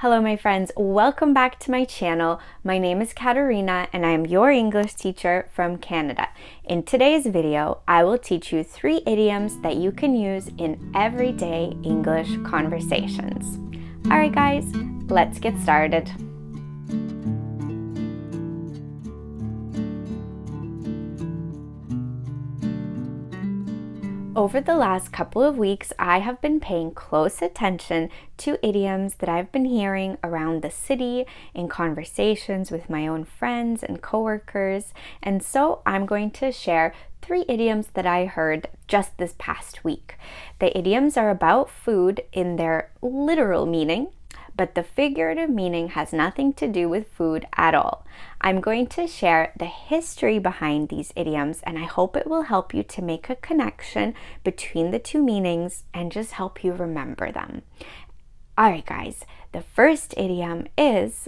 Hello my friends, welcome back to my channel. My name is Kateryna and I am your English teacher from Canada. In today's video, I will teach you 3 idioms that you can use in everyday English conversations. Alright guys, let's get started. Over the last couple of weeks, I have been paying close attention to idioms that I've been hearing around the city in conversations with my own friends and coworkers, and so I'm going to share 3 idioms that I heard just this past week. The idioms are about food in their literal meaning, but the figurative meaning has nothing to do with food at all. I'm going to share the history behind these idioms, and I hope it will help you to make a connection between the 2 meanings and just help you remember them. Alright guys, the first idiom is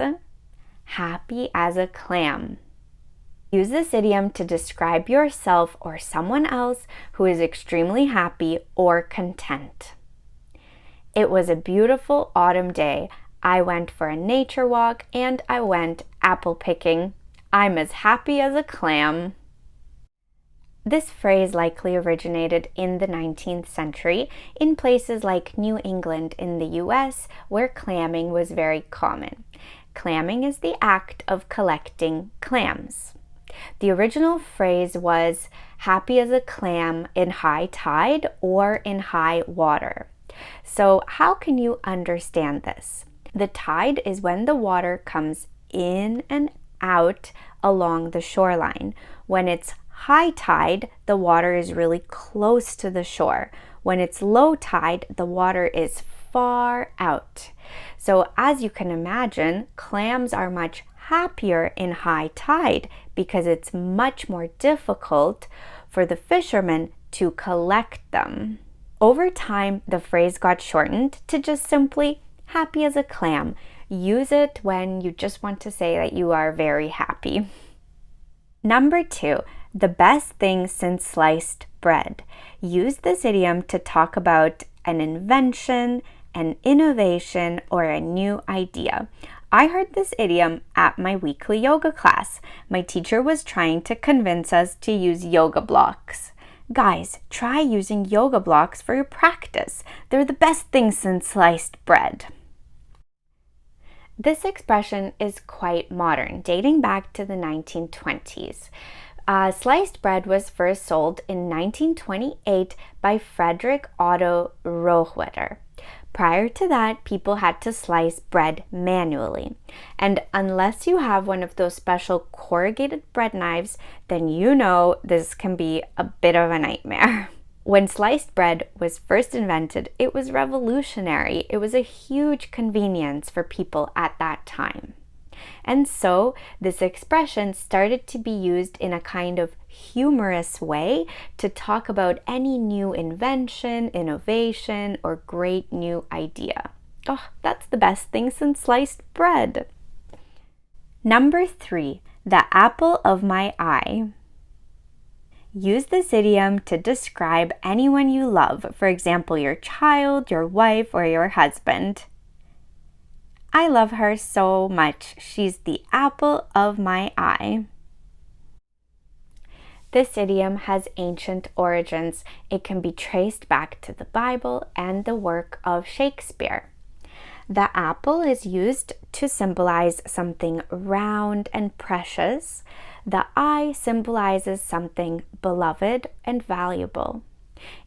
happy as a clam. Use this idiom to describe yourself or someone else who is extremely happy or content. It was a beautiful autumn day. I went for a nature walk and I went apple picking. I'm as happy as a clam. This phrase likely originated in the 19th century in places like New England in the US, where clamming was very common. Clamming is the act of collecting clams. The original phrase was happy as a clam in high tide or in high water. So how can you understand this? The tide is when the water comes in and out along the shoreline. When it's high tide, the water is really close to the shore. When it's low tide, the water is far out. So as you can imagine, clams are much happier in high tide because it's much more difficult for the fishermen to collect them. Over time, the phrase got shortened to just simply happy as a clam. Use it when you just want to say that you are very happy. Number 2, the best thing since sliced bread. Use this idiom to talk about an invention, an innovation, or a new idea. I heard this idiom at my weekly yoga class. My teacher was trying to convince us to use yoga blocks. Guys, try using yoga blocks for your practice. They're the best thing since sliced bread. This expression is quite modern, dating back to the 1920s. Sliced bread was first sold in 1928 by Frederick Otto Rohwedder. Prior to that, people had to slice bread manually. And unless you have one of those special corrugated bread knives, then you know this can be a bit of a nightmare. When sliced bread was first invented, it was revolutionary. It was a huge convenience for people at that time. And so this expression started to be used in a kind of humorous way to talk about any new invention, innovation, or great new idea. Oh, that's the best thing since sliced bread. Number 3, the apple of my eye. Use this idiom to describe anyone you love, for example, your child, your wife, or your husband. I love her so much. She's the apple of my eye. This idiom has ancient origins. It can be traced back to the Bible and the work of Shakespeare. The apple is used to symbolize something round and precious. The eye symbolizes something beloved and valuable.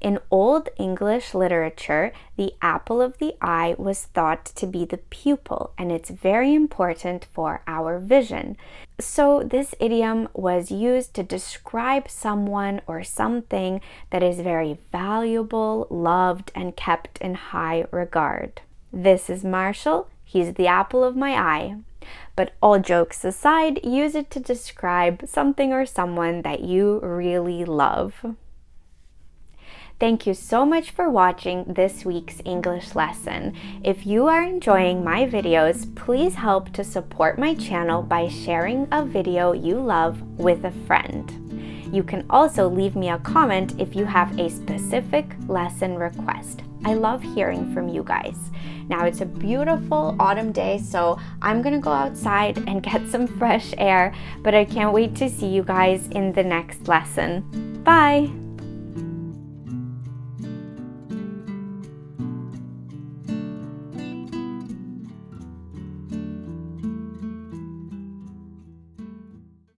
In Old English literature, the apple of the eye was thought to be the pupil, and it's very important for our vision. So this idiom was used to describe someone or something that is very valuable, loved, and kept in high regard. This is Marshall. He's the apple of my eye. But all jokes aside, use it to describe something or someone that you really love. Thank you so much for watching this week's English lesson. If you are enjoying my videos, please help to support my channel by sharing a video you love with a friend. You can also leave me a comment if you have a specific lesson request. I love hearing from you guys. Now it's a beautiful autumn day, so I'm gonna go outside and get some fresh air, but I can't wait to see you guys in the next lesson. Bye!